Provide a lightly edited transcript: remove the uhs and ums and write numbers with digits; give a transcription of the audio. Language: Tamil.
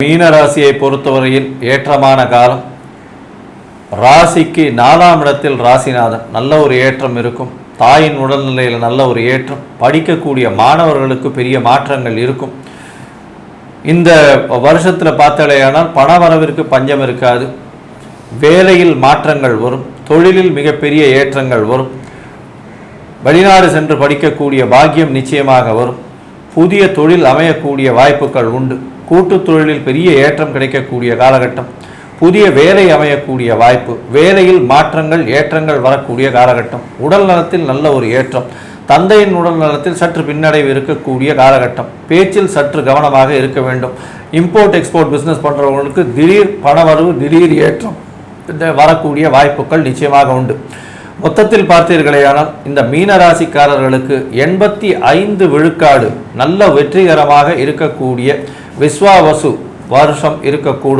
மீன ராசியை பொறுத்தவரையில் ஏற்றமான காலம். ராசிக்கு 4ஆம் இடத்தில் ராசிநாதன், நல்ல ஒரு ஏற்றம் இருக்கும். தாயின் உடல்நிலையில் நல்ல ஒரு ஏற்றம். படிக்கக்கூடிய மாணவர்களுக்கு பெரிய மாற்றங்கள் இருக்கும். இந்த வருஷத்தில் பார்த்தாலேயானால் பண வரவிற்கு பஞ்சம் இருக்காது. வேலையில் மாற்றங்கள் வரும். தொழிலில் மிகப்பெரிய ஏற்றங்கள் வரும். வெளிநாடு சென்று படிக்கக்கூடிய பாக்கியம் நிச்சயமாக வரும். புதிய தொழில் அமையக்கூடிய வாய்ப்புகள் உண்டு. கூட்டுத் தொழிலில் பெரிய ஏற்றம் கிடைக்கக்கூடிய காலகட்டம். புதிய வேலை அமையக்கூடிய வாய்ப்பு. வேலையில் மாற்றங்கள் ஏற்றங்கள் வரக்கூடிய காலகட்டம். உடல் நலத்தில் நல்ல ஒரு ஏற்றம். தந்தையின் உடல் நலத்தில் சற்று பின்னடைவு இருக்கக்கூடிய காலகட்டம். பேச்சில் சற்று கவனமாக இருக்க வேண்டும். இம்போர்ட் எக்ஸ்போர்ட் பிஸ்னஸ் பண்ணுறவங்களுக்கு திடீர் பணவரவு, திடீர் ஏற்றம் வரக்கூடிய வாய்ப்புகள் நிச்சயமாக உண்டு. மொத்தத்தில் பார்த்தீர்களேயானால் இந்த மீனராசிக்காரர்களுக்கு 85% நல்ல வெற்றிகரமாக இருக்கக்கூடிய விஸ்வாவசு வருஷம் இருக்கக்கூடும்.